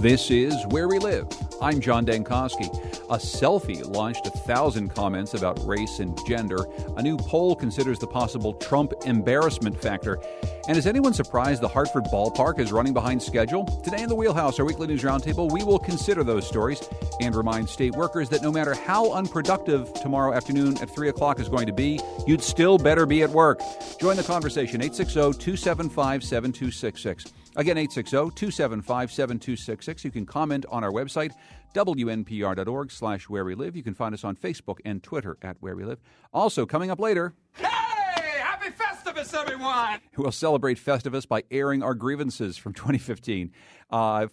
This is Where We Live. I'm John Dankosky. A selfie launched 1,000 comments about race and gender. A new poll considers the possible Trump embarrassment factor. And is anyone surprised the Hartford ballpark is running behind schedule? Today in the Wheelhouse, our weekly news roundtable, we will consider those stories and remind state workers that no matter how unproductive tomorrow afternoon at 3 o'clock is going to be, you'd still better be at work. Join the conversation, 860-275-7266. Again, 860-275-7266. You can comment on our website, wnpr.org/where we live. You can find us on Facebook and Twitter at Where We Live. Also, coming up later... Hey! Happy Festivus, everyone! We'll celebrate Festivus by airing our grievances from 2015.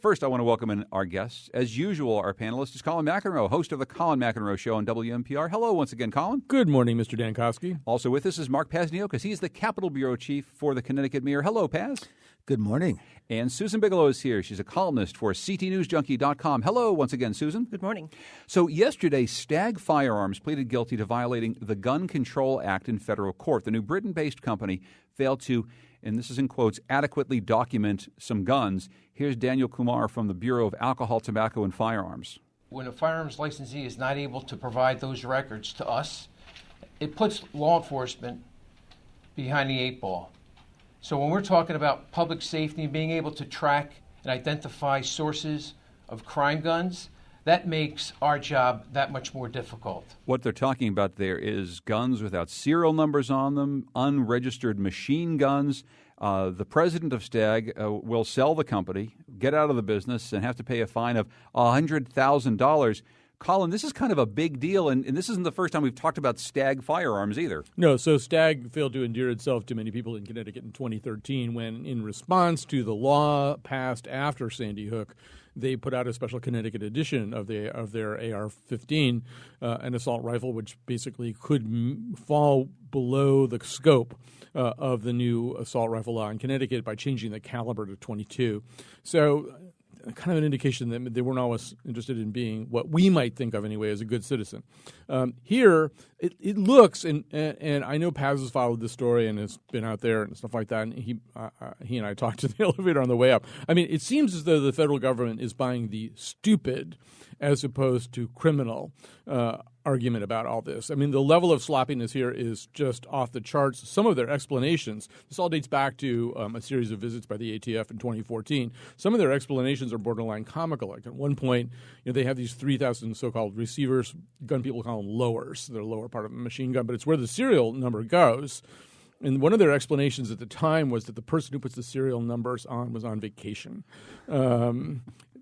First, I want to welcome in our guests. As usual, our panelist is Colin McEnroe, host of the Colin McEnroe Show on WNPR. Hello once again, Colin. Good morning, Mr. Dankosky. Also with us is Mark Pazniokas. He's the Capitol Bureau Chief for the Connecticut Mirror. Hello, Paz. Good morning. And Susan Bigelow is here. She's a columnist for ctnewsjunkie.com. Hello once again, Susan. Good morning. So yesterday, Stag Firearms pleaded guilty to violating the Gun Control Act in federal court. The New Britain-based company failed to, and this is in quotes, adequately document some guns. Here's Daniel Kumar from the Bureau of Alcohol, Tobacco, and Firearms. When a firearms licensee is not able to provide those records to us, it puts law enforcement behind the eight ball. So when we're talking about public safety and being able to track and identify sources of crime guns, that makes our job that much more difficult. What they're talking about there is guns without serial numbers on them, unregistered machine guns. The president of Stag will sell the company, get out of the business, and have to pay a fine of $100,000. Colin, this is kind of a big deal, and this isn't the first time we've talked about Stag Firearms either. No, so Stag failed to endear itself to many people in Connecticut in 2013 when, in response to the law passed after Sandy Hook, they put out a special Connecticut edition of their AR-15, an assault rifle, which basically could fall below the scope of the new assault rifle law in Connecticut by changing the caliber to .22. So kind of an indication that they weren't always interested in being what we might think of anyway as a good citizen. Here, it looks, and I know Paz has followed this story and has been out there and stuff like that, and he and I talked to the elevator on the way up. I mean, it seems as though the federal government is buying the stupid as opposed to criminal argument about all this. I mean, the level of sloppiness here is just off the charts. Some of their explanations, this all dates back to a series of visits by the ATF in 2014. Some of their explanations are borderline comical. Like at one point, they have these 3,000 so-called receivers. Gun people call them lowers. They're the lower part of a machine gun, but it's where the serial number goes. And one of their explanations at the time was that the person who puts the serial numbers on was on vacation.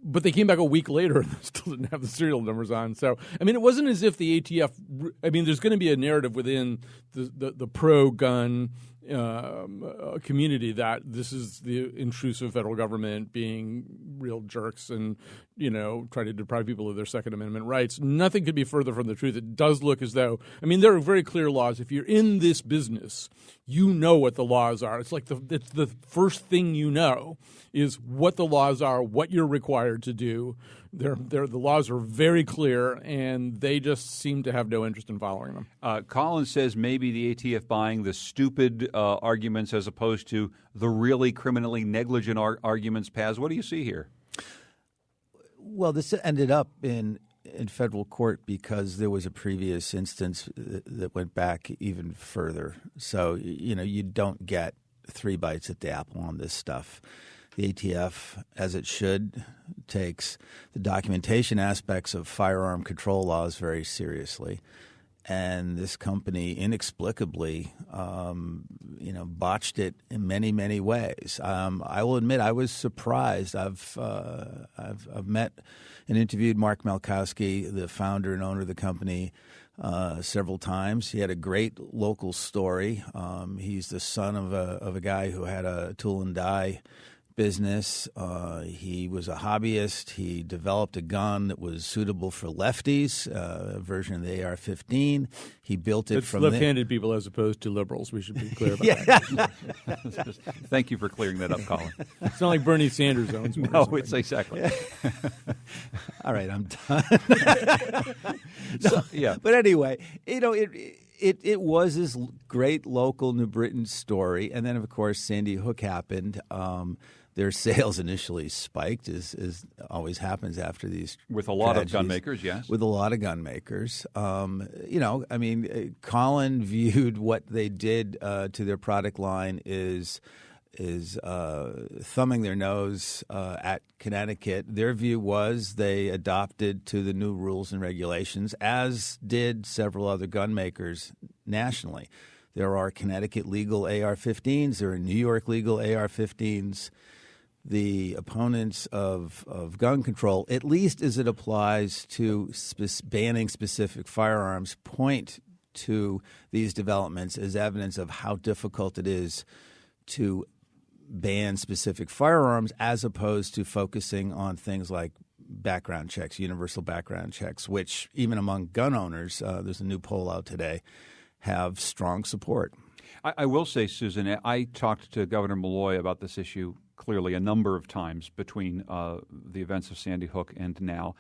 But they came back a week later and still didn't have the serial numbers on. So, I mean, it wasn't as if the ATF – I mean, there's going to be a narrative within the pro-gun community that this is the intrusive federal government being real jerks and, try to deprive people of their Second Amendment rights. Nothing could be further from the truth. It does look as though – I mean, there are very clear laws. If you're in this business, you know what the laws are. It's like it's the first thing you know is what the laws are, what you're required to do. The laws are very clear, and they just seem to have no interest in following them. Colin says maybe the ATF buying the stupid arguments as opposed to the really criminally negligent arguments. Paz, what do you see here? Well, this ended up in federal court because there was a previous instance that went back even further. So, you don't get three bites at the apple on this stuff. The ATF, as it should, takes the documentation aspects of firearm control laws very seriously. And this company inexplicably, botched it in many, many ways. I will admit I was surprised. I've met and interviewed Mark Malkowski, the founder and owner of the company, several times. He had a great local story. He's the son of a guy who had a tool and die business. He was a hobbyist. He developed a gun that was suitable for lefties, a version of the AR-15. He built it from left-handed people as opposed to liberals. We should be clear about that. Thank you for clearing that up, Colin. It's not like Bernie Sanders owns one. No, it's exactly. All right, I'm done. So, yeah. But anyway, It was this great local New Britain story, and then of course Sandy Hook happened. Their sales initially spiked, as always happens after these with a lot tragedies. of gun makers, yes. With a lot of gun makers. Colin viewed what they did to their product line is thumbing their nose at Connecticut. Their view was they adopted to the new rules and regulations, as did several other gun makers nationally. There are Connecticut legal AR-15s. There are New York legal AR-15s. The opponents of gun control, at least as it applies to banning specific firearms, point to these developments as evidence of how difficult it is to ban specific firearms, as opposed to focusing on things like background checks, universal background checks, which even among gun owners, there's a new poll out today, have strong support. I will say, Susan, I talked to Governor Malloy about this issue clearly a number of times between the events of Sandy Hook and now.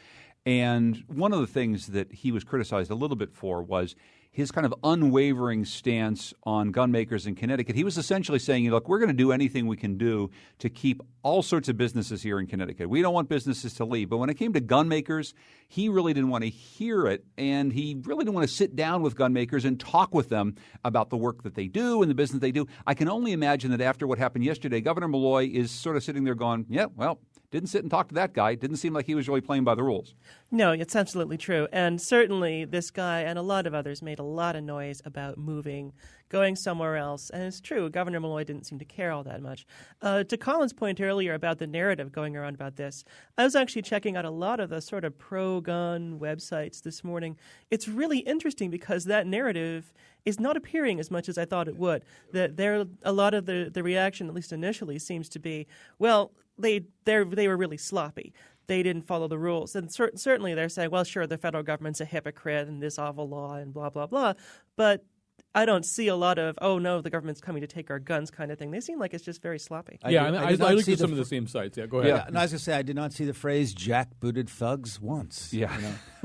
And one of the things that he was criticized a little bit for was his kind of unwavering stance on gun makers in Connecticut. He was essentially saying, look, we're going to do anything we can do to keep all sorts of businesses here in Connecticut. We don't want businesses to leave. But when it came to gun makers, he really didn't want to hear it, and he really didn't want to sit down with gun makers and talk with them about the work that they do and the business they do. I can only imagine that after what happened yesterday, Governor Malloy is sort of sitting there going, yeah, well, didn't sit and talk to that guy. Didn't seem like he was really playing by the rules. No, it's absolutely true. And certainly this guy and a lot of others made a lot of noise about moving, going somewhere else. And it's true, Governor Malloy didn't seem to care all that much. To Colin's point earlier about the narrative going around about this, I was actually checking out a lot of the sort of pro-gun websites this morning. It's really interesting because that narrative is not appearing as much as I thought it would. That a lot of the reaction, at least initially, seems to be, well, they were really sloppy. They didn't follow the rules. And certainly they're saying, well, sure, the federal government's a hypocrite and this awful law and blah, blah, blah. But I don't see a lot of, oh, no, the government's coming to take our guns kind of thing. They seem like it's just very sloppy. I looked at some of the same sites. Yeah, go ahead. Yeah, and I was going to say, I did not see the phrase Jack booted thugs once. Yeah.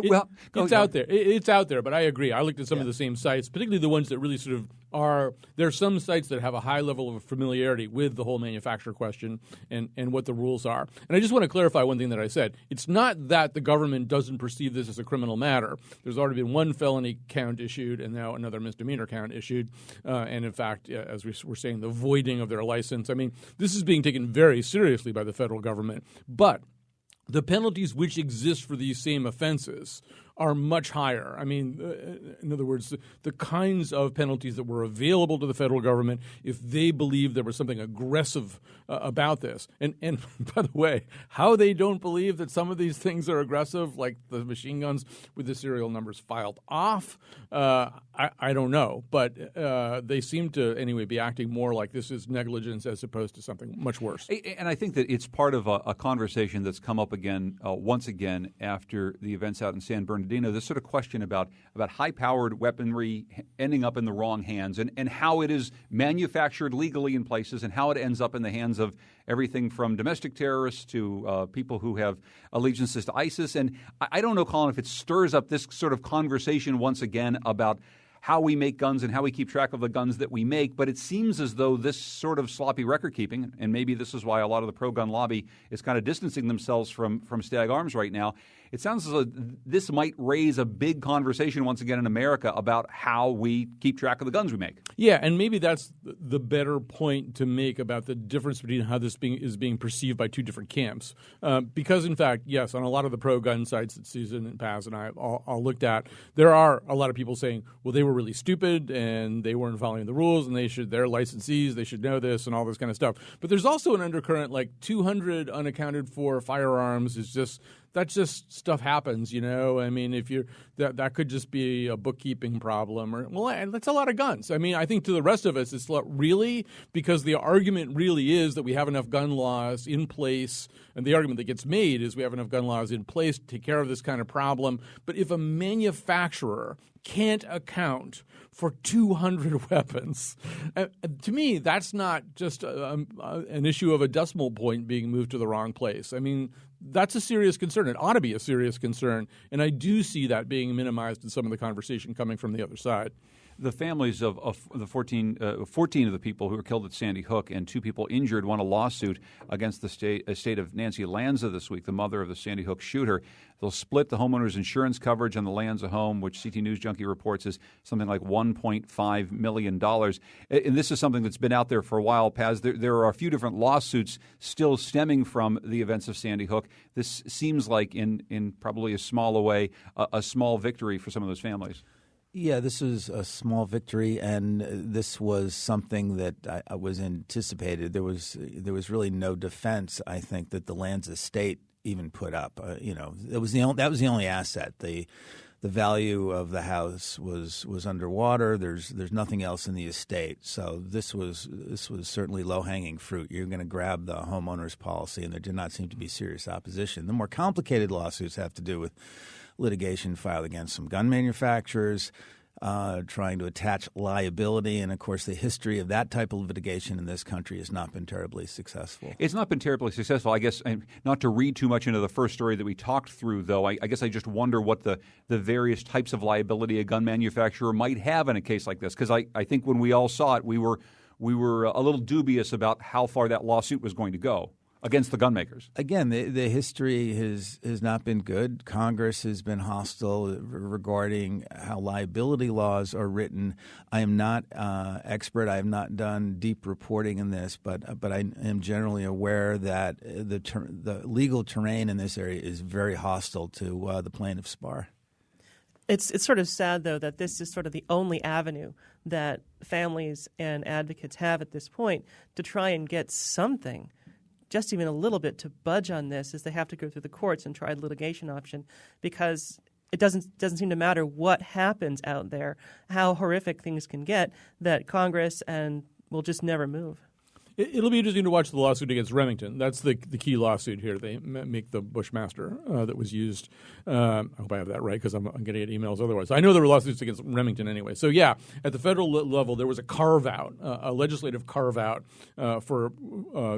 You know? It's out there. It's out there, but I agree. I looked at some of the same sites, particularly the ones that really sort of are – there are some sites that have a high level of familiarity with the whole manufacturer question and what the rules are. And I just want to clarify one thing that I said. It's not that the government doesn't perceive this as a criminal matter. There's already been one felony count issued and now another misdemeanor count issued. And in fact, as we were saying, the voiding of their license. I mean, this is being taken very seriously by the federal government. But the penalties which exist for these same offenses are much higher. I mean, in other words, the kinds of penalties that were available to the federal government if they believed there was something aggressive about this. And by the way, how they don't believe that some of these things are aggressive, like the machine guns with the serial numbers filed off, I don't know. But they seem to, anyway, be acting more like this is negligence as opposed to something much worse. And I think that it's part of a conversation that's come up again, once again, after the events out in San Bernardino. This sort of question about high-powered weaponry ending up in the wrong hands and how it is manufactured legally in places and how it ends up in the hands of everything from domestic terrorists to people who have allegiances to ISIS. And I don't know, Colin, if it stirs up this sort of conversation once again about how we make guns and how we keep track of the guns that we make, but it seems as though this sort of sloppy record keeping, and maybe this is why a lot of the pro-gun lobby is kind of distancing themselves from Stag Arms right now, it sounds as though this might raise a big conversation once again in America about how we keep track of the guns we make. Yeah, and maybe that's the better point to make about the difference between how this is being perceived by two different camps. Because, in fact, yes, on a lot of the pro-gun sites that Susan and Paz and I all looked at, there are a lot of people saying, well, they were really stupid and they weren't following the rules and they're licensees, they should know this and all this kind of stuff. But there's also an undercurrent, like 200 unaccounted for firearms is just – that's just stuff happens, you know. I mean, if you that could just be a bookkeeping problem, or that's a lot of guns. I mean, I think to the rest of us, it's not really, because the argument really is that we have enough gun laws in place, and the argument that gets made is we have enough gun laws in place to take care of this kind of problem. But if a manufacturer can't account for 200 weapons, to me, that's not just an issue of a decimal point being moved to the wrong place. I mean, that's a serious concern. It ought to be a serious concern. And I do see that being minimized in some of the conversation coming from the other side. The families of the 14 of the people who were killed at Sandy Hook and 2 people injured won a lawsuit against the estate of Nancy Lanza this week, the mother of the Sandy Hook shooter. They'll split the homeowner's insurance coverage on the Lanza home, which CT News Junkie reports is something like $1.5 million. And this is something that's been out there for a while, Paz. There are a few different lawsuits still stemming from the events of Sandy Hook. This seems like, in probably a smaller way, a small victory for some of those families. Yeah, this was a small victory, and this was something that I was anticipated. There was really no defense, I think, that the Lanza estate even put up. That was the only asset. The value of the house was underwater. There's nothing else in the estate. So this was certainly low-hanging fruit. You're going to grab the homeowner's policy, and there did not seem to be serious opposition. The more complicated lawsuits have to do with litigation filed against some gun manufacturers, trying to attach liability. And, of course, the history of that type of litigation in this country has not been terribly successful. It's not been terribly successful. I guess, not to read too much into the first story that we talked through, though, I guess I just wonder what the various types of liability a gun manufacturer might have in a case like this. Because I think when we all saw it, we were a little dubious about how far that lawsuit was going to go against the gun makers. Again, the history has not been good. Congress has been hostile regarding how liability laws are written. I am not expert. I have not done deep reporting in this, but I am generally aware that the legal terrain in this area is very hostile to the plaintiff's bar. It's sort of sad, though, that this is sort of the only avenue that families and advocates have at this point to try and get something, just even a little bit, to budge on this, is they have to go through the courts and try the litigation option, because it doesn't seem to matter what happens out there, how horrific things can get, that Congress will just never move. It'll be interesting to watch the lawsuit against Remington. That's the key lawsuit here. They make the Bushmaster that was used. I hope I have that right, because I'm going to get emails otherwise. I know there were lawsuits against Remington anyway. So, yeah, at the federal level, there was a carve-out, a legislative carve-out for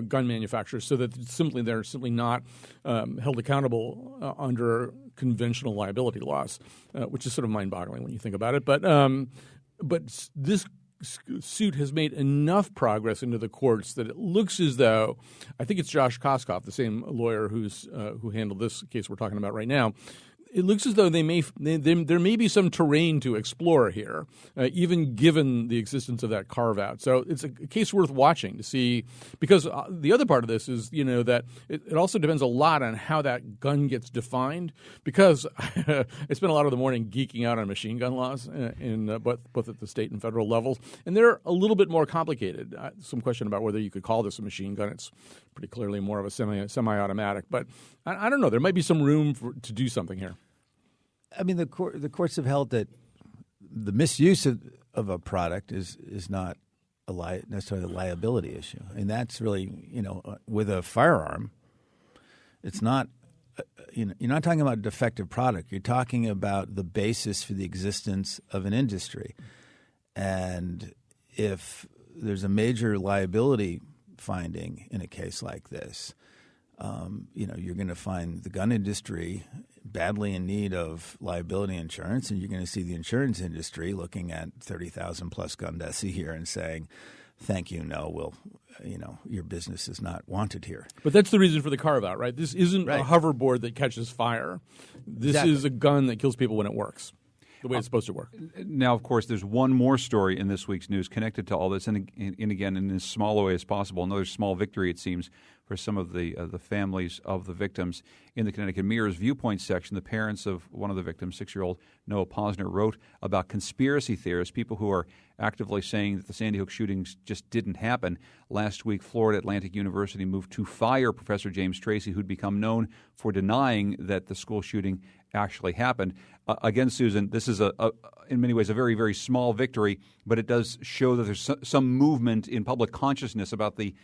gun manufacturers, so that they're simply not held accountable under conventional liability laws, which is sort of mind-boggling when you think about it. But this suit has made enough progress into the courts that it looks as though, I think it's Josh Koskoff, the same lawyer who handled this case we're talking about right now, it looks as though there may be some terrain to explore here, even given the existence of that carve-out. So it's a case worth watching to see, because the other part of this is, that it also depends a lot on how that gun gets defined, because I spent a lot of the morning geeking out on machine gun laws in both at the state and federal levels, and they're a little bit more complicated. Some question about whether you could call this a machine gun. It's pretty clearly more of a semi-automatic, but I don't know. There might be some room to do something here. I mean, the courts have held that the misuse of a product is not necessarily a liability issue. And that's really, with a firearm, it's not, you're not talking about a defective product. You're talking about the basis for the existence of an industry. And if there's a major liability finding in a case like this, you're going to find the gun industry badly in need of liability insurance, and you're going to see the insurance industry looking at 30,000 plus gun deaths a year and saying, "Thank you, no, your business is not wanted here." But that's the reason for the carve-out, right? This isn't a hoverboard that catches fire. This is a gun that kills people when it works, the way it's supposed to work. Now, of course, there's one more story in this week's news connected to all this, and again, in as small a way as possible. Another small victory, it seems, for some of the families of the victims. In the Connecticut Mirror's Viewpoint section, the parents of one of the victims, 6-year-old Noah Posner, wrote about conspiracy theorists, people who are actively saying that the Sandy Hook shootings just didn't happen. Last week, Florida Atlantic University moved to fire Professor James Tracy, who'd become known for denying that the school shooting actually happened. Again, Susan, this is in many ways a very, very small victory, but it does show that there's some movement in public consciousness about the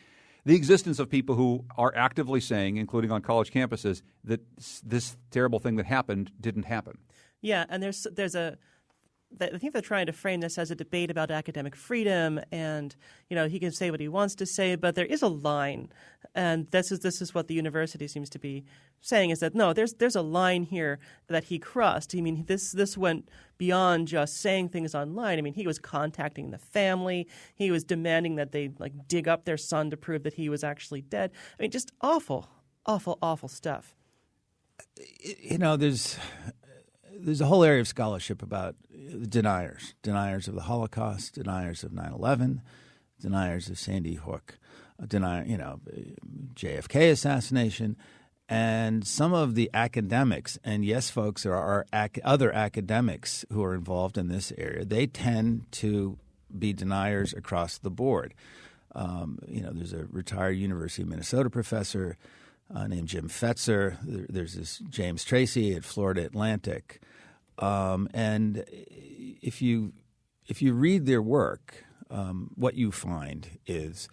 existence of people who are actively saying, including on college campuses, that this terrible thing that happened didn't happen. Yeah, and there's a I think they're trying to frame this as a debate about academic freedom, and he can say what he wants to say, but there is a line, and this is what the university seems to be saying, is that no, there's a line here that he crossed. I mean, this went beyond just saying things online. I mean, he was contacting the family. He was demanding that they dig up their son to prove that he was actually dead. I mean, just awful, awful, awful stuff. There's a whole area of scholarship about deniers of the Holocaust, deniers of 9/11, deniers of Sandy Hook, JFK assassination, and some of the academics. And yes, folks, there are other academics who are involved in this area. They tend to be deniers across the board. There's a retired University of Minnesota professor named Jim Fetzer. There's this James Tracy at Florida Atlantic. And if you read their work, what you find is,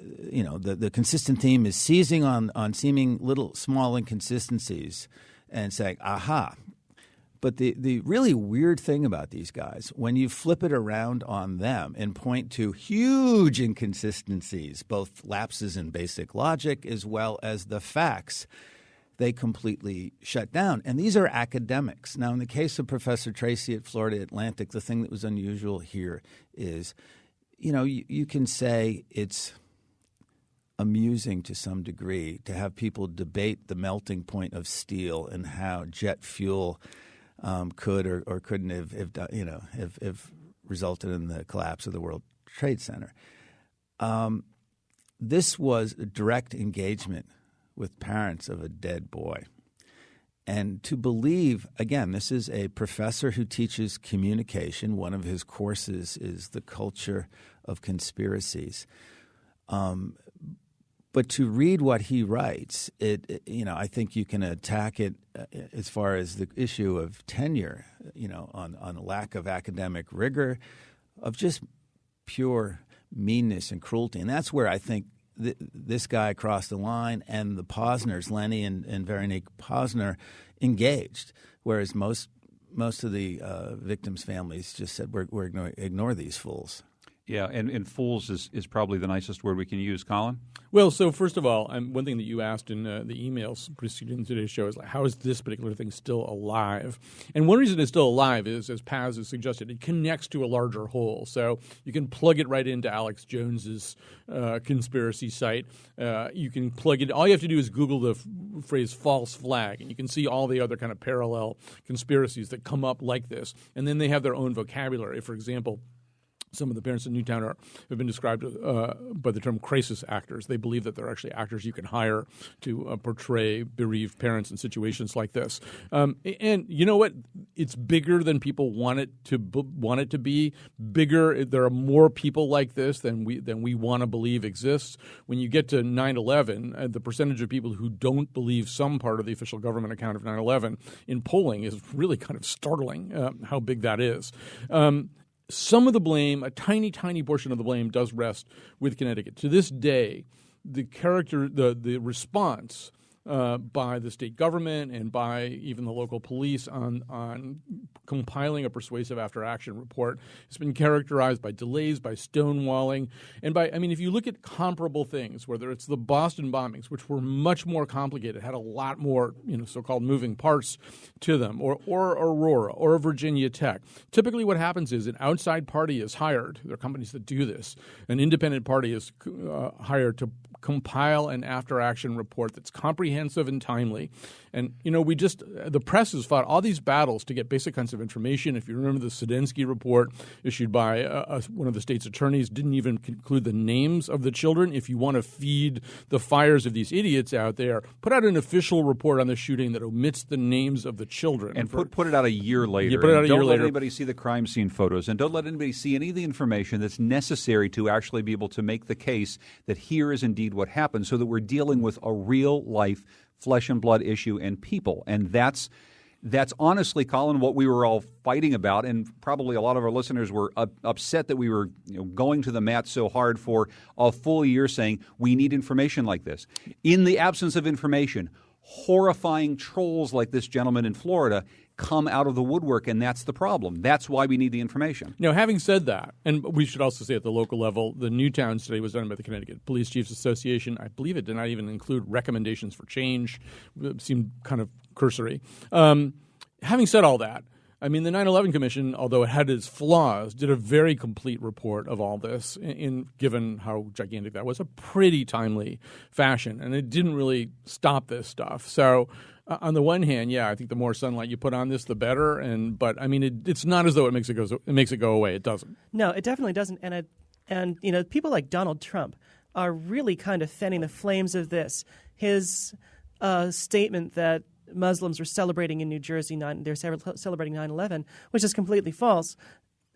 the consistent theme is seizing on seeming little small inconsistencies and saying, aha. But the really weird thing about these guys, when you flip it around on them and point to huge inconsistencies, both lapses in basic logic as well as the facts, they completely shut down. And these are academics. Now, in the case of Professor Tracy at Florida Atlantic, the thing that was unusual here is, you can say it's amusing to some degree to have people debate the melting point of steel and how jet fuel could or couldn't have resulted in the collapse of the World Trade Center. This was a direct engagement with parents of a dead boy. And to believe, again, this is a professor who teaches communication. One of his courses is the culture of conspiracies. But to read what he writes, I think you can attack it as far as the issue of tenure, on lack of academic rigor, of just pure meanness and cruelty. And that's where I think this guy crossed the line, and the Posners, Lenny and Veronique Posner, engaged, whereas most of the victims' families just said, we're going to ignore these fools. Yeah, and fools is probably the nicest word we can use. Colin? Well, so first of all, one thing that you asked in the emails preceding today's show is how is this particular thing still alive? And one reason it's still alive is, as Paz has suggested, it connects to a larger whole. So you can plug it right into Alex Jones's conspiracy site. You can plug it. All you have to do is Google the phrase false flag, and you can see all the other kind of parallel conspiracies that come up like this. And then they have their own vocabulary. For example, some of the parents in Newtown have been described by the term crisis actors. They believe that they're actually actors you can hire to portray bereaved parents in situations like this. And you know what? It's bigger than people want it to be. Bigger. There are more people like this than we want to believe exists. When you get to 9/11, the percentage of people who don't believe some part of the official government account of 9/11 in polling is really kind of startling. How big that is. Some of the blame, a tiny, tiny portion of the blame, does rest with Connecticut. To this day, the response by the state government and by even the local police on compiling a persuasive after-action report has been characterized by delays, by stonewalling, and if you look at comparable things, whether it's the Boston bombings, which were much more complicated, had a lot more so-called moving parts to them, or Aurora, or Virginia Tech. Typically what happens is an outside party is hired. There are companies that do this. An independent party is hired to compile an after-action report that's comprehensive and timely. And, the press has fought all these battles to get basic kinds of information. If you remember the Sedensky report issued by one of the state's attorneys didn't even include the names of the children. If you want to feed the fires of these idiots out there, put out an official report on the shooting that omits the names of the children. And put it out a year later. Yeah, put it out a year later. Don't let anybody see the crime scene photos, and don't let anybody see any of the information that's necessary to actually be able to make the case that here is indeed what happened, so that we're dealing with a real-life flesh and blood issue and people. And that's honestly, Colin, what we were all fighting about, and probably a lot of our listeners were upset that we were going to the mat so hard for a full year saying we need information like this. In the absence of information, horrifying trolls like this gentleman in Florida come out of the woodwork, and that's the problem. That's why we need the information. Now, having said that, and we should also say at the local level, the Newtown study was done by the Connecticut Police Chiefs Association. I believe it did not even include recommendations for change. It seemed kind of cursory. Having said all that, I mean, the 9/11 Commission, although it had its flaws, did a very complete report of all this in given how gigantic that was, a pretty timely fashion. And it didn't really stop this stuff. So on the one hand, yeah, I think the more sunlight you put on this, the better. But I mean, it's not as though it makes it go away. It doesn't. No, it definitely doesn't. And you know, people like Donald Trump are really kind of fanning the flames of this. His statement that Muslims were celebrating in New Jersey, they're celebrating 9/11, which is completely false.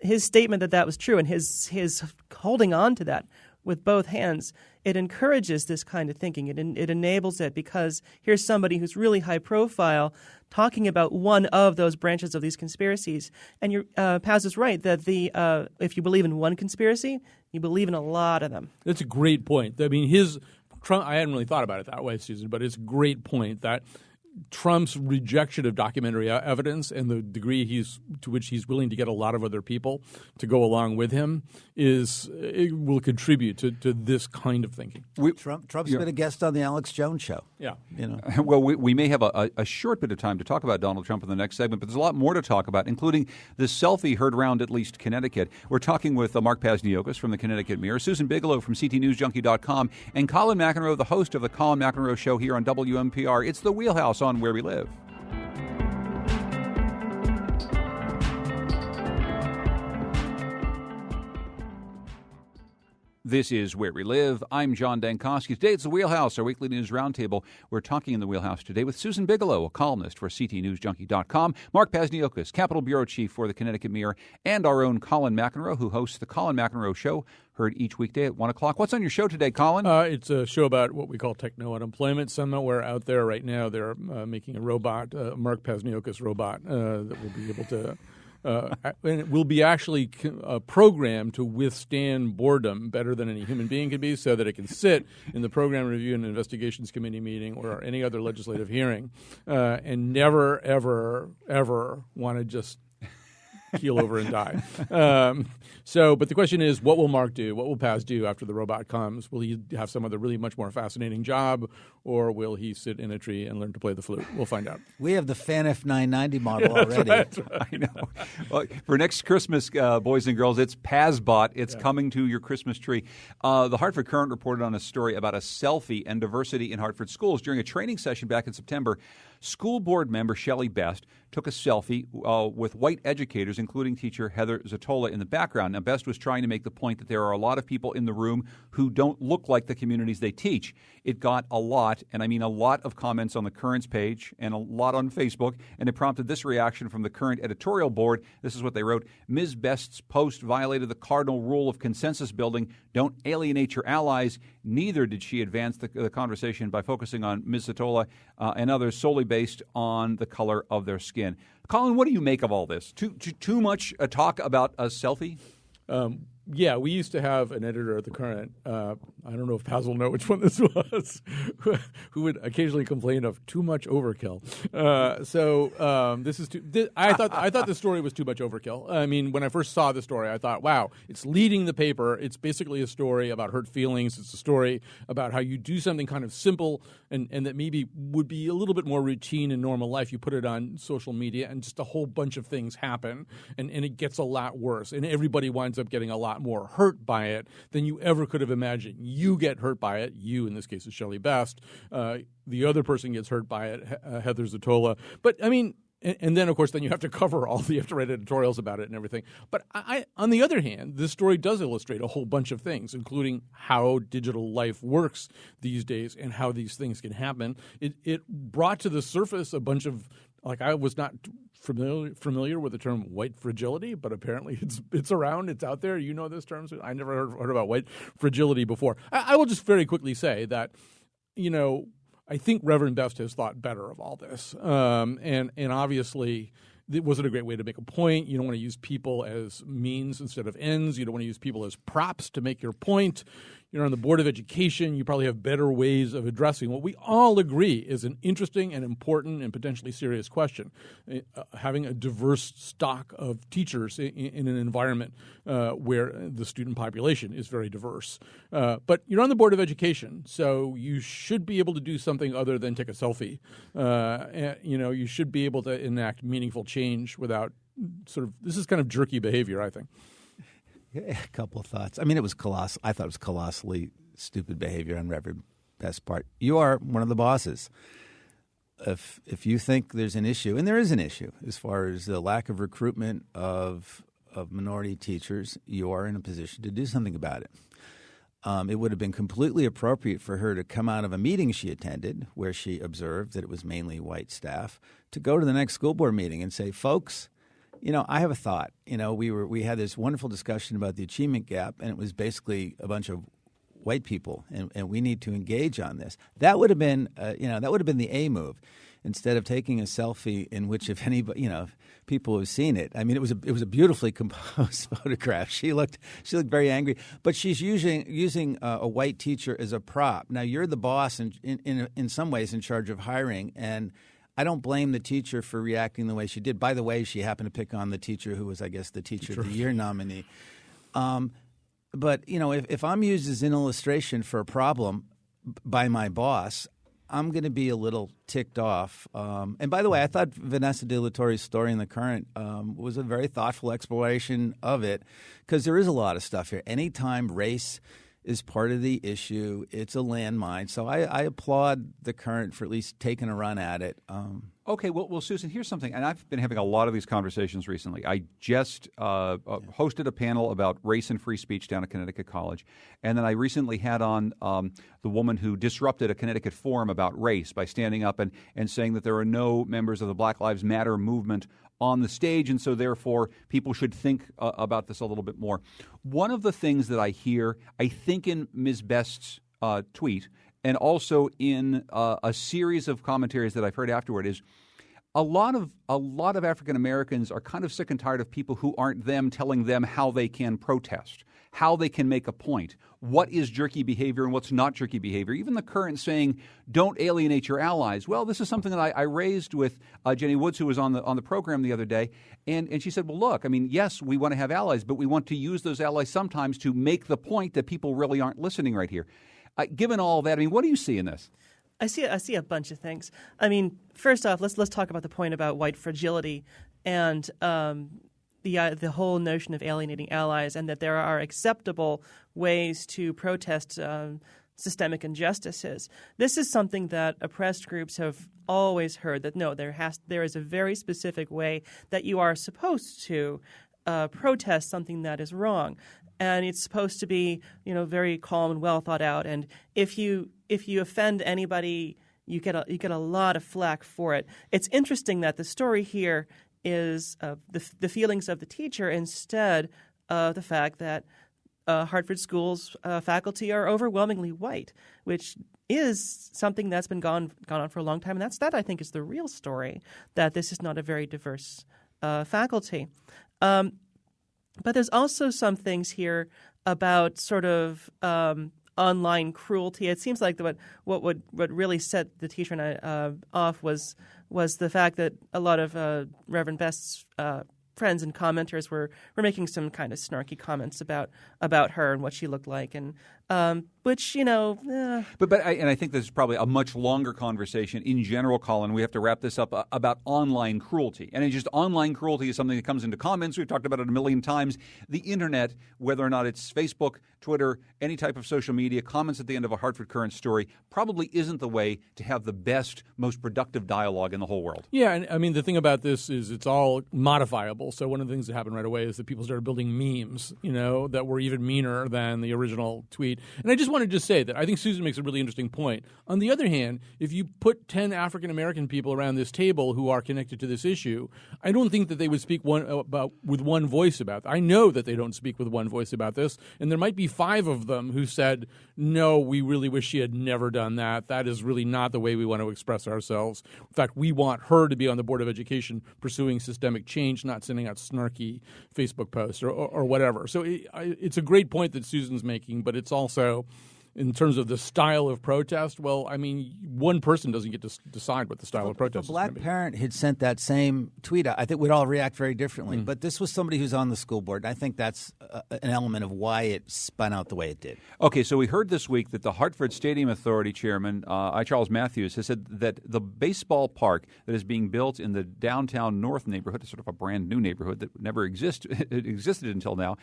His statement that was true and his holding on to that with both hands, it encourages this kind of thinking. It enables it because here's somebody who's really high profile talking about one of those branches of these conspiracies. And Paz is right that if you believe in one conspiracy, you believe in a lot of them. That's a great point. I mean, Trump, I hadn't really thought about it that way, Susan, but it's a great point that Trump's rejection of documentary evidence and the degree to which he's willing to get a lot of other people to go along with him will contribute to this kind of thinking. Trump's been a guest on the Alex Jones show. Yeah, you know. Well, we may have a short bit of time to talk about Donald Trump in the next segment, but there's a lot more to talk about, including this selfie heard around at least Connecticut. We're talking with Mark Pazniokis from the Connecticut Mirror, Susan Bigelow from CTNewsJunkie.com, and Colin McEnroe, the host of the Colin McEnroe Show here on WNPR. It's the Wheelhouse on Where We Live. This is Where We Live. I'm John Dankosky. Today it's the Wheelhouse, our weekly news roundtable. We're talking in the Wheelhouse today with Susan Bigelow, a columnist for CTNewsJunkie.com, Mark Pazniokis, Capitol Bureau Chief for the Connecticut Mirror, and our own Colin McEnroe, who hosts the Colin McEnroe Show, heard each weekday at 1 o'clock. What's on your show today, Colin? It's a show about what we call techno-unemployment. Somewhere out there right now they're making a robot, Mark Pazniokis robot, that will be able to and it will be actually programmed to withstand boredom better than any human being can be, so that it can sit in the Program Review and Investigations Committee meeting or any other legislative hearing and never, ever, ever want to just keel over and die. But the question is, what will Mark do? What will Paz do after the robot comes? Will he have some other really much more fascinating job, or will he sit in a tree and learn to play the flute? We'll find out. We have the FANF 990 model already. That's right. I know. Well, for next Christmas, boys and girls, it's PazBot. It's coming to your Christmas tree. The Hartford Courant reported on a story about a selfie and diversity in Hartford schools. During a training session back in September, school board member Shelley Best took a selfie with white educators, including teacher Heather Zatola in the background. Now, Best was trying to make the point that there are a lot of people in the room who don't look like the communities they teach. It got a lot, and I mean a lot of comments on the Currents page and a lot on Facebook, and it prompted this reaction from the Current editorial board. This is what they wrote. Ms. Best's post violated the cardinal rule of consensus building. Don't alienate your allies. Neither did she advance the conversation by focusing on Ms. Zatola and others solely based on the color of their skin. Colin, what do you make of all this? Too much talk about a selfie? Yeah, we used to have an editor at the Current. I don't know if Paz will know which one this was, who would occasionally complain of too much overkill. This is I thought the story was too much overkill. I mean, when I first saw the story, I thought, wow, it's leading the paper. It's basically a story about hurt feelings. It's a story about how you do something kind of simple and that maybe would be a little bit more routine in normal life. You put it on social media and just a whole bunch of things happen and it gets a lot worse. And everybody winds up getting a lot more hurt by it than you ever could have imagined. You get hurt by it. You, in this case, is Shelley Best. The other person gets hurt by it, Heather Zatola. But, I mean, and then, of course, then you have to cover you have to write editorials about it and everything. But on the other hand, this story does illustrate a whole bunch of things, including how digital life works these days and how these things can happen. It brought to the surface a bunch of, I was not familiar with the term white fragility, but apparently it's around, it's out there. You know this term. I never heard about white fragility before. I will just very quickly say that, I think Reverend Best has thought better of all this. And obviously, it wasn't a great way to make a point. You don't want to use people as means instead of ends. You don't want to use people as props to make your point. you're on the Board of Education, you probably have better ways of addressing what we all agree is an interesting and important and potentially serious question. Having a diverse stock of teachers in an environment where the student population is very diverse. But you're on the Board of Education, so you should be able to do something other than take a selfie. You should be able to enact meaningful change without this is kind of jerky behavior, I think. A couple of thoughts. I mean, I thought it was colossally stupid behavior on Reverend Best's part. You are one of the bosses. If you think there's an issue, and there is an issue as far as the lack of recruitment of minority teachers, you are in a position to do something about it. It would have been completely appropriate for her to come out of a meeting she attended where she observed that it was mainly white staff to go to the next school board meeting and say, folks, I have a thought. We had this wonderful discussion about the achievement gap, and it was basically a bunch of white people, and we need to engage on this. That would have been, the A move, instead of taking a selfie in which, if anybody, people have seen it. I mean, it was a beautifully composed photograph. She looked very angry, but she's using a white teacher as a prop. Now, you're the boss, in some ways, in charge of hiring, and I don't blame the teacher for reacting the way she did. By the way, she happened to pick on the teacher who was, I guess, the Teacher of the Year nominee. But, if I'm used as an illustration for a problem by my boss, I'm going to be a little ticked off. And by the way, I thought Vanessa De La Torre's story in The Current was a very thoughtful exploration of it, because there is a lot of stuff here. Anytime race is part of the issue, it's a landmine. So I applaud The Current for at least taking a run at it. Okay, well, Susan, here's something, and I've been having a lot of these conversations recently. I just hosted a panel about race and free speech down at Connecticut College, and then I recently had on the woman who disrupted a Connecticut forum about race by standing up and saying that there are no members of the Black Lives Matter movement on the stage, and so therefore people should think about this a little bit more. One of the things that I hear, I think in Ms. Best's tweet, and also in a series of commentaries that I've heard afterward, is a lot of African Americans are kind of sick and tired of people who aren't them telling them how they can protest, how they can make a point, what is jerky behavior and what's not jerky behavior. Even The Current saying, don't alienate your allies. Well, this is something that I raised with Jenny Woods, who was on the program the other day, and she said, well, look, I mean, yes, we want to have allies, but we want to use those allies sometimes to make the point that people really aren't listening right here. Given all that, I mean, what do you see in this? I see a bunch of things. I mean, first off, let's talk about the point about white fragility and the whole notion of alienating allies, and that there are acceptable ways to protest systemic injustices. This is something that oppressed groups have always heard, that no, there is a very specific way that you are supposed to protest something that is wrong. And it's supposed to be, very calm and well thought out. And if you offend anybody, you get a lot of flack for it. It's interesting that the story here is the feelings of the teacher instead of the fact that Hartford School's faculty are overwhelmingly white, which is something that's been gone on for a long time. And that I think is the real story, that this is not a very diverse faculty. But there's also some things here about sort of online cruelty. It seems like what really set the teacher and I off was the fact that a lot of Reverend Best's friends and commenters were making some kind of snarky comments about her and what she looked like, and which But I think this is probably a much longer conversation in general, Colin. We have to wrap this up about online cruelty, and just online cruelty is something that comes into comments. We've talked about it a million times. The internet, whether or not it's Facebook, Twitter, any type of social media, comments at the end of a Hartford Current story probably isn't the way to have the best, most productive dialogue in the whole world. Yeah, and I mean, the thing about this is it's all modifiable. So one of the things that happened right away is that people started building memes, that were even meaner than the original tweet. And I just wanted to say that I think Susan makes a really interesting point. On the other hand, if you put 10 African-American people around this table who are connected to this issue, I don't think that they would speak with one voice about it. I know that they don't speak with one voice about this, and there might be 5 of them who said, no, we really wish she had never done that. That is really not the way we want to express ourselves. In fact, we want her to be on the Board of Education pursuing systemic change, not sending out snarky Facebook posts or whatever. So it's a great point that Susan's making, but it's also, in terms of the style of protest, well, I mean, one person doesn't get to decide what the style of protest is going to be. If a black parent had sent that same tweet, I think we'd all react very differently. But this was somebody who's on the school board. And I think that's an element of why it spun out the way it did. Okay, so we heard this week that the Hartford Stadium Authority chairman, I. Charles Matthews, has said that the baseball park that is being built in the downtown North neighborhood, sort of a brand new neighborhood that never existed until now,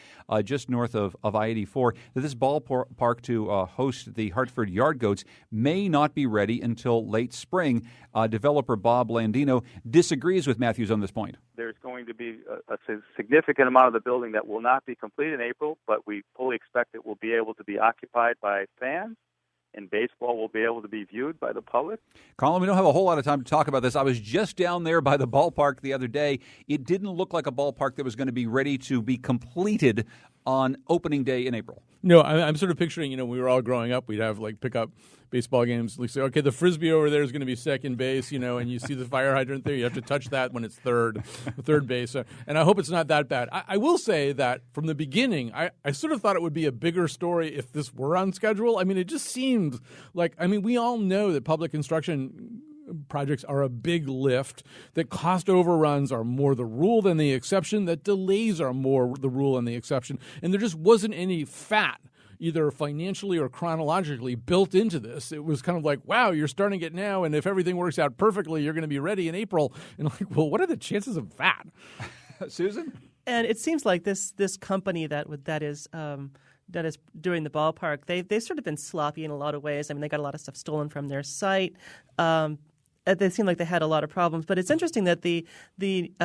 just north of I-84, that this ballpark to host the Hartford Yard Goats may not be ready until late spring. Developer Bob Landino disagrees with Matthews on this point. There's going to be a significant amount of the building that will not be complete in April, but we fully expect it will be able to be occupied by fans, and baseball will be able to be viewed by the public. Colin, we don't have a whole lot of time to talk about this. I was just down there by the ballpark the other day. It didn't look like a ballpark that was going to be ready to be completed on opening day in April. No, I'm sort of picturing, when we were all growing up, we'd have pick up baseball games. Like say, okay, the Frisbee over there is going to be second base, and you see the fire hydrant there. You have to touch that when it's third base. And I hope it's not that bad. I will say that from the beginning, I sort of thought it would be a bigger story if this were on schedule. I mean, it just seemed like, we all know that public construction projects are a big lift, that cost overruns are more the rule than the exception, that delays are more the rule than the exception, and there just wasn't any fat, either financially or chronologically, built into this. It was kind of like, wow, you're starting it now, and if everything works out perfectly, you're going to be ready in April. And well, what are the chances of that? Susan? And it seems like this company that is doing the ballpark, they've sort of been sloppy in a lot of ways. I mean, they got a lot of stuff stolen from their site. They seem like they had a lot of problems. But it's interesting that the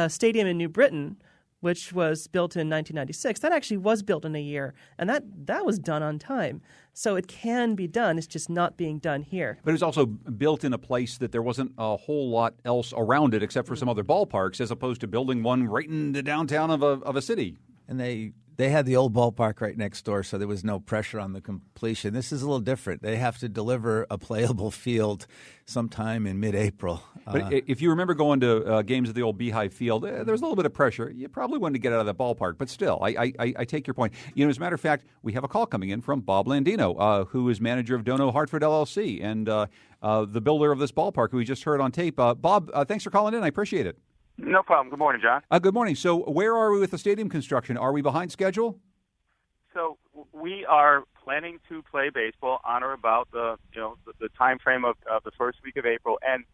stadium in New Britain, which was built in 1996, that actually was built in a year. And that was done on time. So it can be done. It's just not being done here. But it was also built in a place that there wasn't a whole lot else around it except for some other ballparks, as opposed to building one right in the downtown of a city. And they had the old ballpark right next door, so there was no pressure on the completion. This is a little different. They have to deliver a playable field sometime in mid-April. But if you remember going to games at the old Beehive Field, there was a little bit of pressure. You probably wanted to get out of that ballpark. But still, I take your point. As a matter of fact, we have a call coming in from Bob Landino, who is manager of Dono Hartford LLC and the builder of this ballpark, who we just heard on tape. Bob, thanks for calling in. I appreciate it. No problem. Good morning, John. Good morning. So where are we with the stadium construction? Are we behind schedule? So we are planning to play baseball on or about the time frame of the first week of April. And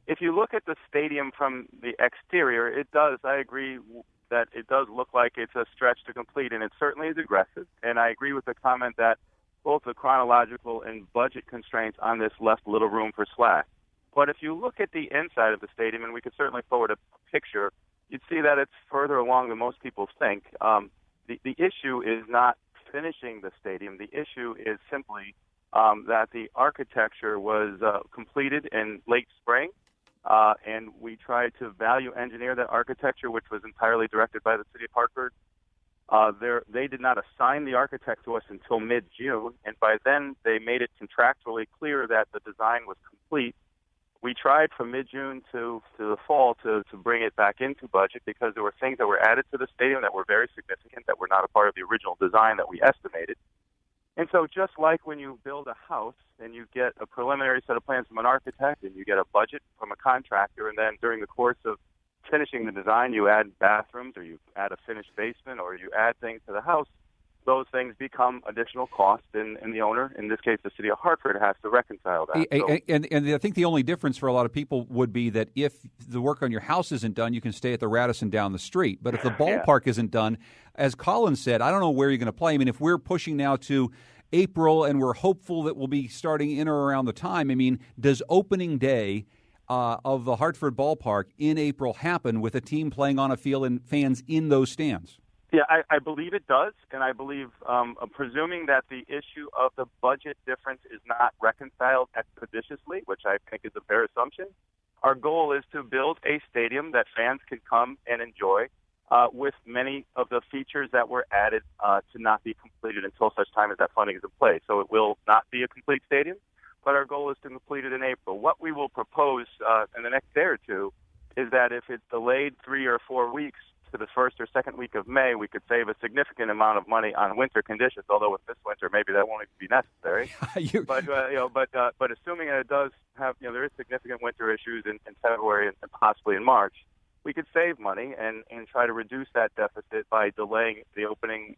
if you look at the stadium from the exterior, I agree that it does look like it's a stretch to complete, and it certainly is aggressive. And I agree with the comment that both the chronological and budget constraints on this left little room for slack. But if you look at the inside of the stadium, and we could certainly forward a picture, you'd see that it's further along than most people think. The issue is not finishing the stadium. The issue is simply that the architecture was completed in late spring, and we tried to value engineer that architecture, which was entirely directed by the city of Hartford. They did not assign the architect to us until mid-June, and by then they made it contractually clear that the design was complete. We tried from mid-June to the fall to bring it back into budget because there were things that were added to the stadium that were very significant that were not a part of the original design that we estimated. And so just like when you build a house and you get a preliminary set of plans from an architect and you get a budget from a contractor, and then during the course of finishing the design you add bathrooms or you add a finished basement or you add things to the house, those things become additional costs, and the owner, in this case the city of Hartford, has to reconcile that. And I think the only difference for a lot of people would be that if the work on your house isn't done, you can stay at the Radisson down the street. But if the ballpark isn't done, as Colin said, I don't know where you're going to play. I mean, if we're pushing now to April and we're hopeful that we'll be starting in or around the time, I mean, does opening day of the Hartford ballpark in April happen with a team playing on a field and fans in those stands? Yeah, I believe it does, and I believe, presuming that the issue of the budget difference is not reconciled expeditiously, which I think is a fair assumption, our goal is to build a stadium that fans can come and enjoy with many of the features that were added to not be completed until such time as that funding is in place. So it will not be a complete stadium, but our goal is to complete it in April. What we will propose in the next day or two is that if it's delayed 3 or 4 weeks to the first or second week of May, we could save a significant amount of money on winter conditions. Although with this winter, maybe that won't even be necessary. But assuming that it does have, there is significant winter issues in February and possibly in March, we could save money and try to reduce that deficit by delaying the opening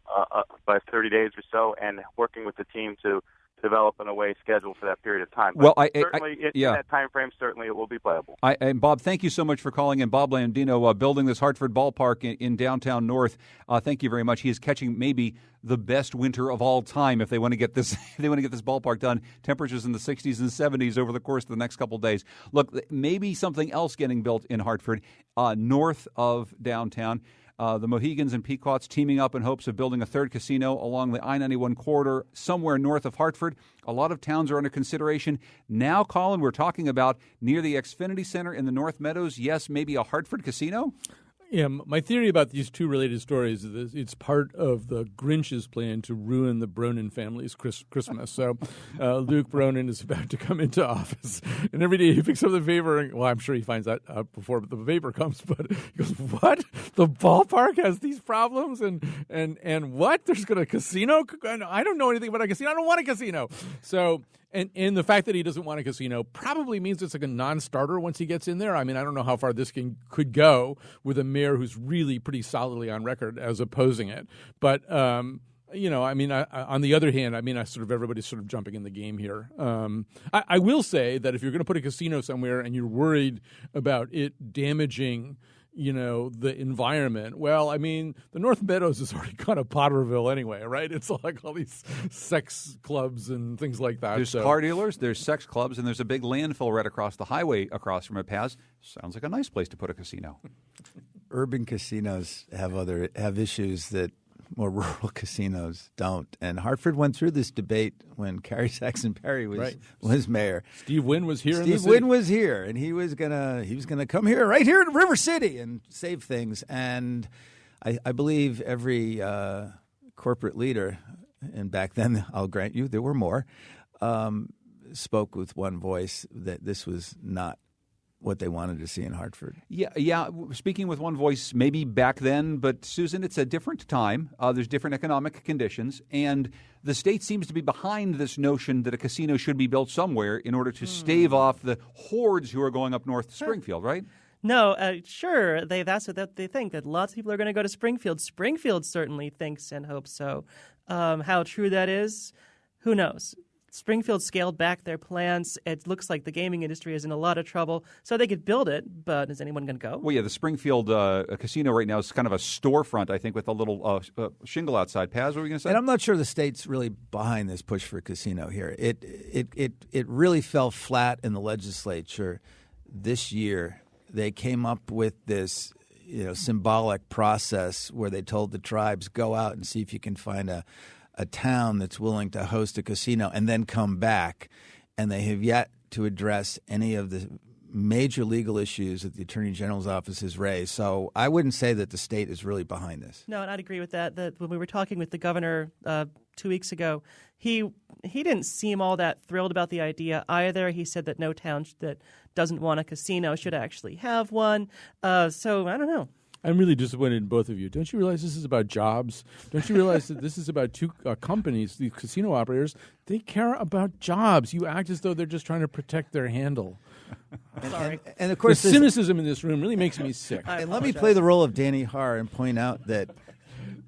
by 30 days or so, and working with the team to develop an away schedule for that period of time. But in that time frame, certainly it will be playable. And Bob, thank you so much for calling in. Bob Landino, building this Hartford ballpark in downtown North. Thank you very much. He is catching maybe the best winter of all time if they want to get this. If they want to get this ballpark done. Temperatures in the 60s and 70s over the course of the next couple of days. Look, maybe something else getting built in Hartford, north of downtown. The Mohegans and Pequots teaming up in hopes of building a third casino along the I-91 corridor somewhere north of Hartford. A lot of towns are under consideration. Now, Colin, we're talking about near the Xfinity Center in the North Meadows. Yes, maybe a Hartford casino? Yeah, my theory about these two related stories is it's part of the Grinch's plan to ruin the Bronin family's Christmas. So Luke Bronin is about to come into office, and every day he picks up the paper. Well, I'm sure he finds that out before the paper comes, but he goes, what? The ballpark has these problems? And what? There's going to a casino? I don't know anything about a casino. I don't want a casino. So... And the fact that he doesn't want a casino probably means it's like a non-starter once he gets in there. I mean, I don't know how far this could go with a mayor who's really pretty solidly on record as opposing it. But, on the other hand, everybody's sort of jumping in the game here. I will say that if you're going to put a casino somewhere and you're worried about it damaging the environment. Well, I mean, the North Meadows is already kind of Potterville anyway, right? It's like all these sex clubs and things like that. There's car dealers, there's sex clubs, and there's a big landfill right across the highway across from it. Sounds like a nice place to put a casino. Urban casinos have issues that more rural casinos don't. And Hartford went through this debate when Carrie Saxon Perry was mayor. Steve Wynn was here. Steve Wynn was here, and he was gonna come here, right here in River City, and save things. And I believe every corporate leader, and back then, I'll grant you, there were more, spoke with one voice that this was not what they wanted to see in Hartford. Yeah. Speaking with one voice, maybe back then, but Susan, it's a different time. There's different economic conditions, and the state seems to be behind this notion that a casino should be built somewhere in order to stave off the hordes who are going up north to Springfield, right? No, sure. That's what they think, that lots of people are going to go to Springfield. Springfield certainly thinks and hopes so. How true that is, who knows? Springfield scaled back their plans. It looks like the gaming industry is in a lot of trouble, so they could build it, but is anyone going to go? Well, yeah, the Springfield casino right now is kind of a storefront, I think, with a little shingle outside. Paz, what were you going to say? And I'm not sure the state's really behind this push for a casino here. It really fell flat in the legislature this year. They came up with this symbolic process where they told the tribes, go out and see if you can find a town that's willing to host a casino and then come back. And they have yet to address any of the major legal issues that the Attorney General's office has raised. So I wouldn't say that the state is really behind this. No, and I'd agree with that. That when we were talking with the governor 2 weeks ago, he didn't seem all that thrilled about the idea either. He said that no town that doesn't want a casino should actually have one. So I don't know. I'm really disappointed in both of you. Don't you realize this is about jobs? Don't you realize that this is about two companies, the casino operators? They care about jobs. You act as though they're just trying to protect their handle. Sorry. And of course, the cynicism in this room really makes me sick. And let me play the role of Danny Haar and point out that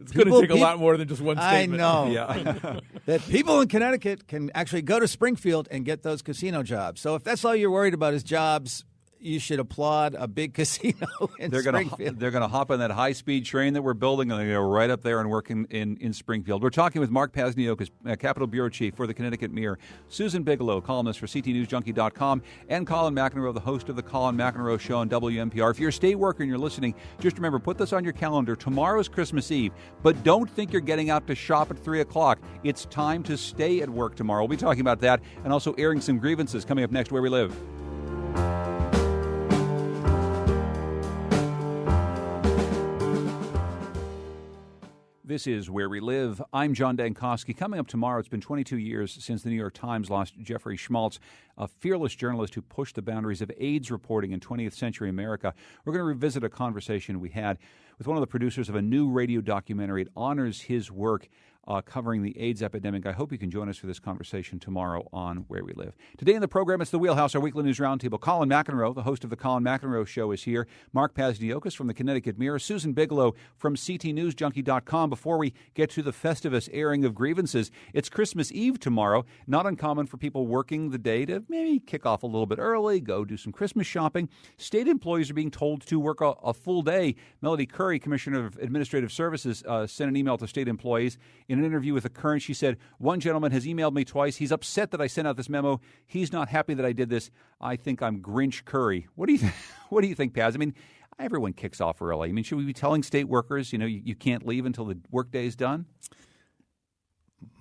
it's going to take a lot more than just one statement. I know. Yeah. That people in Connecticut can actually go to Springfield and get those casino jobs. So if that's all you're worried about is jobs, you should applaud a big casino in Springfield. They're going to hop on that high-speed train that we're building, and they're going to go right up there and work in Springfield. We're talking with Mark Pazniokas, Capitol Bureau Chief for the Connecticut Mirror, Susan Bigelow, columnist for CTNewsJunkie.com, and Colin McEnroe, the host of the Colin McEnroe Show on WNPR. If you're a state worker and you're listening, just remember, put this on your calendar. Tomorrow's Christmas Eve, but don't think you're getting out to shop at 3 o'clock. It's time to stay at work tomorrow. We'll be talking about that and also airing some grievances coming up next, Where We Live. This is Where We Live. I'm John Dankosky. Coming up tomorrow, it's been 22 years since the New York Times lost Jeffrey Schmaltz, a fearless journalist who pushed the boundaries of AIDS reporting in 20th century America. We're going to revisit a conversation we had with one of the producers of a new radio documentary. It honors his work covering the AIDS epidemic. I hope you can join us for this conversation tomorrow on Where We Live. Today in the program, it's the Wheelhouse, our weekly news roundtable. Colin McEnroe, the host of the Colin McEnroe Show, is here. Mark Pazdiokas from the Connecticut Mirror. Susan Bigelow from CTNewsJunkie.com. Before we get to the Festivus airing of grievances, it's Christmas Eve tomorrow. Not uncommon for people working the day to maybe kick off a little bit early, go do some Christmas shopping. State employees are being told to work a full day. Melody Curry, Commissioner of Administrative Services, sent an email to state employees. In an interview with The Current, she said, one gentleman has emailed me twice. He's upset that I sent out this memo. He's not happy that I did this. I think I'm Grinch Curry. What do you think, Paz? I mean, everyone kicks off early. I mean, should we be telling state workers, you can't leave until the workday is done?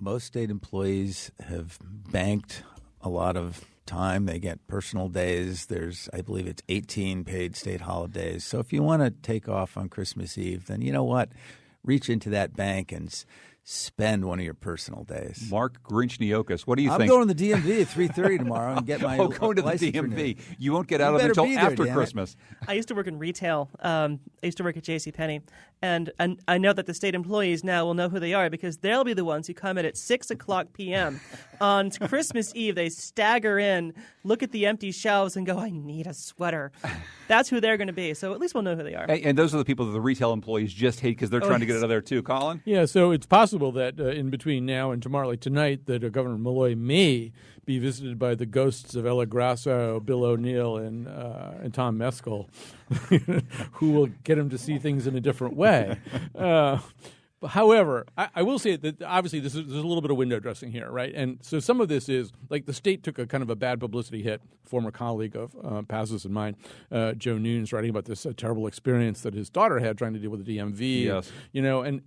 Most state employees have banked a lot of time. They get personal days. I believe it's 18 paid state holidays. So if you want to take off on Christmas Eve, then you know what? Reach into that bank and spend one of your personal days. Mark Grinch-Niokas, what do you think? I'm going to the DMV at 3:30 tomorrow and get my going to the DMV. Renewed. You won't get out of it until after Christmas. I used to work in retail. I used to work at JCPenney. And I know that the state employees now will know who they are because they'll be the ones who come in at 6 o'clock p.m. on Christmas Eve. They stagger in, look at the empty shelves, and go, I need a sweater. That's who they're going to be. So at least we'll know who they are. And those are the people that the retail employees just hate because they're trying to get out of there too. Colin? Yeah, so it's possible that in between now and tomorrow, like tonight, that Governor Malloy may be visited by the ghosts of Ella Grasso, Bill O'Neill, and Tom Mescal, who will get him to see things in a different way. However, I will say that obviously there's a little bit of window dressing here, right? And so some of this is like the state took a kind of a bad publicity hit. Former colleague of Paz's and mine, Joe Nunes, writing about this terrible experience that his daughter had trying to deal with the DMV. Yes.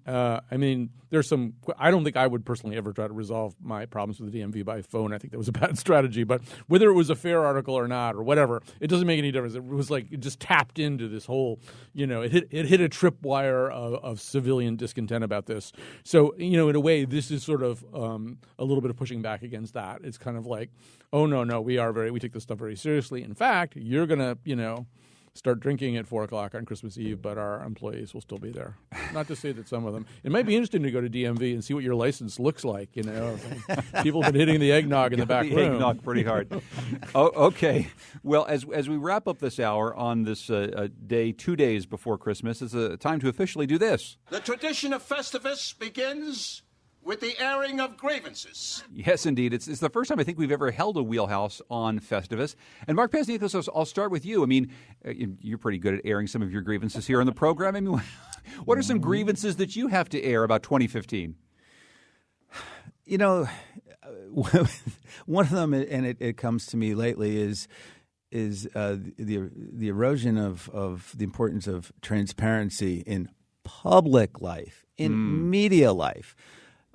I mean, there's some. I don't think I would personally ever try to resolve my problems with the DMV by phone. I think that was a bad strategy. But whether it was a fair article or not, or whatever, it doesn't make any difference. It was like it just tapped into this whole. It hit a tripwire of civilian discontent about this. So, in a way, this is sort of a little bit of pushing back against that. It's kind of like, oh, no, we take this stuff very seriously. In fact, you're going to, start drinking at 4 o'clock on Christmas Eve, but our employees will still be there. Not to say that some of them. It might be interesting to go to DMV and see what your license looks like. People have been hitting the eggnog in the back room. Eggnog pretty hard. Okay. Well, as we wrap up this hour on this day, 2 days before Christmas, it's a time to officially do this. The tradition of Festivus begins with the airing of grievances. Yes, indeed. It's the first time I think we've ever held a Wheelhouse on Festivus. And Mark Pazdiokas, I'll start with you. I mean, you're pretty good at airing some of your grievances here on the program. I mean, what are some grievances that you have to air about 2015? One of them, and it comes to me lately, is the erosion of the importance of transparency in public life, in media life.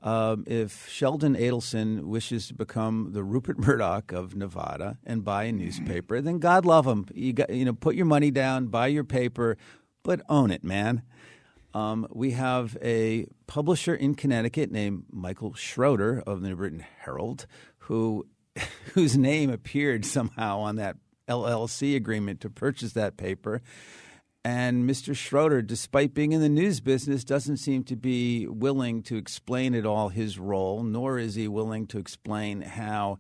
If Sheldon Adelson wishes to become the Rupert Murdoch of Nevada and buy a newspaper, then God love him. Put your money down, buy your paper, but own it, man. We have a publisher in Connecticut named Michael Schroeder of the New Britain Herald, whose name appeared somehow on that LLC agreement to purchase that paper. And Mr. Schroeder, despite being in the news business, doesn't seem to be willing to explain at all his role, nor is he willing to explain how,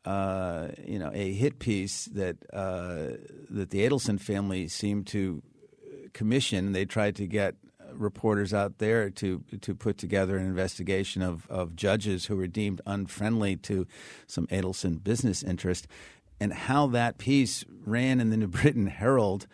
a hit piece that the Adelson family seemed to commission. They tried to get reporters out there to put together an investigation of judges who were deemed unfriendly to some Adelson business interest, and how that piece ran in the New Britain Herald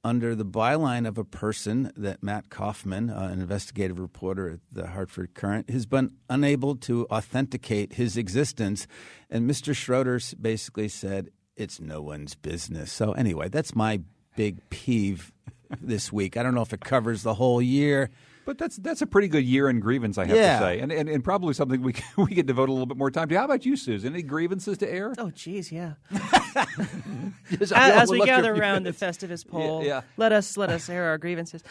under the byline of a person that Matt Kaufman, an investigative reporter at the Hartford Courant, has been unable to authenticate his existence. And Mr. Schroeder basically said, it's no one's business. So anyway, that's my big peeve this week. I don't know if it covers the whole year. But that's a pretty good year in grievance, I have to say, and probably something we could devote a little bit more time to. How about you, Susan? Any grievances to air? Oh, geez, yeah. As we gather around the Festivus poll, Yeah. let us air our grievances.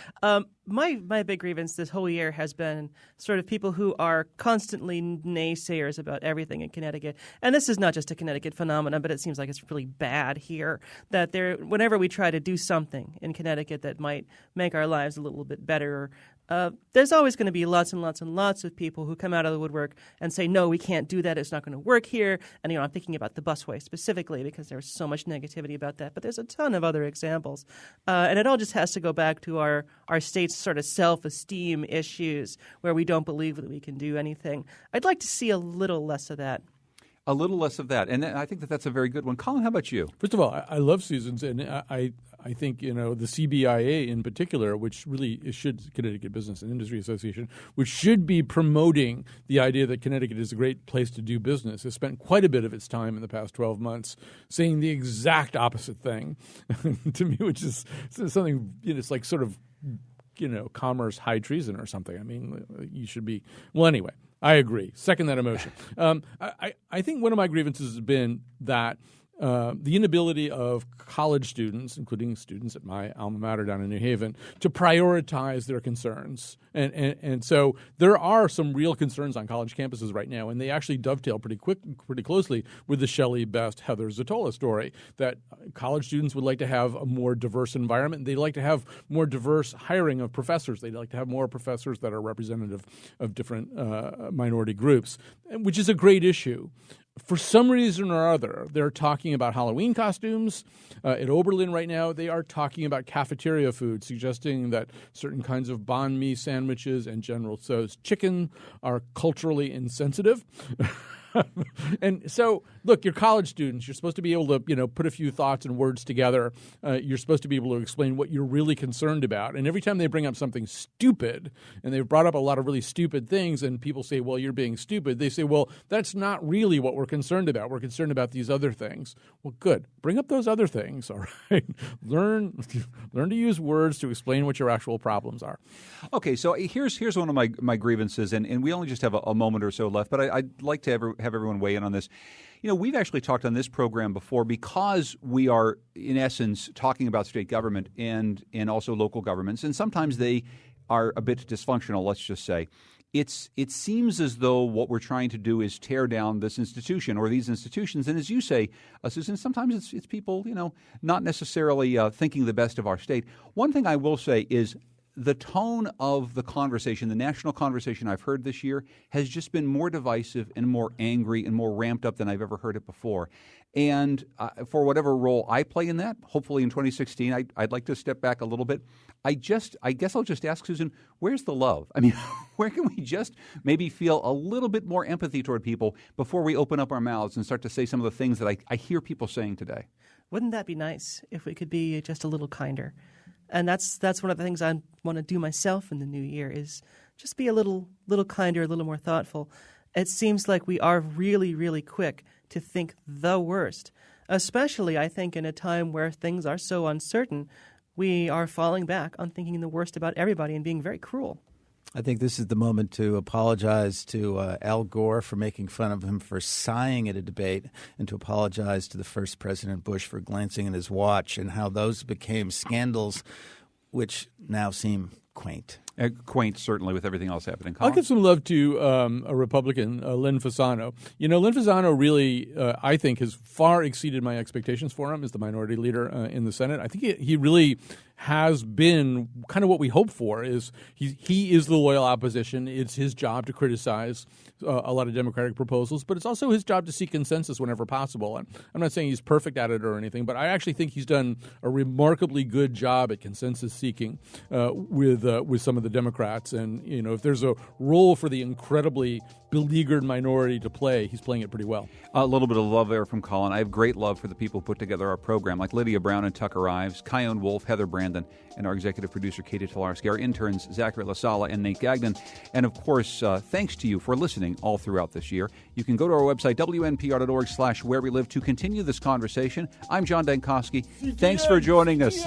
My big grievance this whole year has been sort of people who are constantly naysayers about everything in Connecticut. And this is not just a Connecticut phenomenon, but it seems like it's really bad here. That whenever we try to do something in Connecticut that might make our lives a little bit better, there's always going to be lots and lots and lots of people who come out of the woodwork and say, no, we can't do that. It's not going to work here. And, I'm thinking about the busway specifically because there's so much negativity about that. But there's a ton of other examples. And it all just has to go back to our state's sort of self-esteem issues where we don't believe that we can do anything. I'd like to see a little less of that. A little less of that. And I think that's a very good one. Colin, how about you? First of all, I love seasons, and I think, the CBIA in particular, which really should, Connecticut Business and Industry Association, which should be promoting the idea that Connecticut is a great place to do business, has spent quite a bit of its time in the past 12 months saying the exact opposite thing to me, which is something, it's like sort of, commerce high treason or something. I mean, you should be – well, anyway. I agree. Second that emotion. I think one of my grievances has been that the inability of college students, including students at my alma mater down in New Haven, to prioritize their concerns. And so there are some real concerns on college campuses right now, and they actually dovetail pretty closely with the Shelley Best, Heather Zatola story, that college students would like to have a more diverse environment. They'd like to have more diverse hiring of professors. They'd like to have more professors that are representative of different minority groups, which is a great issue. For some reason or other, they're talking about Halloween costumes. At Oberlin right now, they are talking about cafeteria food, suggesting that certain kinds of banh mi sandwiches and General Tso's chicken are culturally insensitive. And so, look, you're college students. You're supposed to be able to, put a few thoughts and words together. You're supposed to be able to explain what you're really concerned about. And every time they bring up something stupid, and they've brought up a lot of really stupid things, and people say, well, you're being stupid, they say, well, that's not really what we're concerned about. We're concerned about these other things. Well, good. Bring up those other things, all right? Learn to use words to explain what your actual problems are. Okay, so here's one of my grievances, and we only just have a moment or so left, but I'd like to have everyone weigh in on this. We've actually talked on this program before because we are, in essence, talking about state government and also local governments, and sometimes they are a bit dysfunctional, let's just say. It seems as though what we're trying to do is tear down this institution or these institutions. And as you say, Susan, sometimes it's people, not necessarily thinking the best of our state. One thing I will say is the tone of the conversation, the national conversation I've heard this year, has just been more divisive and more angry and more ramped up than I've ever heard it before. And for whatever role I play in that, hopefully in 2016, I'd like to step back a little bit. I guess I'll just ask Susan, where's the love? I mean, where can we just maybe feel a little bit more empathy toward people before we open up our mouths and start to say some of the things that I hear people saying today? Wouldn't that be nice if we could be just a little kinder? And that's one of the things I want to do myself in the new year is just be a little kinder, a little more thoughtful. It seems like we are really, really quick to think the worst, especially, I think, in a time where things are so uncertain. We are falling back on thinking the worst about everybody and being very cruel. I think this is the moment to apologize to Al Gore for making fun of him for sighing at a debate and to apologize to the first President Bush for glancing at his watch and how those became scandals which now seem quaint. Quaint, certainly, with everything else happening. Colin? I'll give some love to a Republican, Lynn Fasano. Lynn Fasano really, I think, has far exceeded my expectations for him as the minority leader in the Senate. I think he really has been kind of what we hope for. Is he is the loyal opposition. It's his job to criticize a lot of Democratic proposals, but it's also his job to seek consensus whenever possible. And I'm not saying he's perfect at it or anything, but I actually think he's done a remarkably good job at consensus seeking with some of the Democrats. And if there's a role for the incredibly beleaguered minority to play, he's playing it pretty well. A little bit of love there from Colin. I have great love for the people who put together our program, like Lydia Brown and Tucker Ives, Kyone Wolf, Heather Brandon, and our executive producer, Katie Tolarski, our interns, Zachary LaSala and Nate Gagnon. And, of course, thanks to you for listening all throughout this year. You can go to our website, wnpr.org/where we live, to continue this conversation. I'm John Dankosky. Thanks for joining us.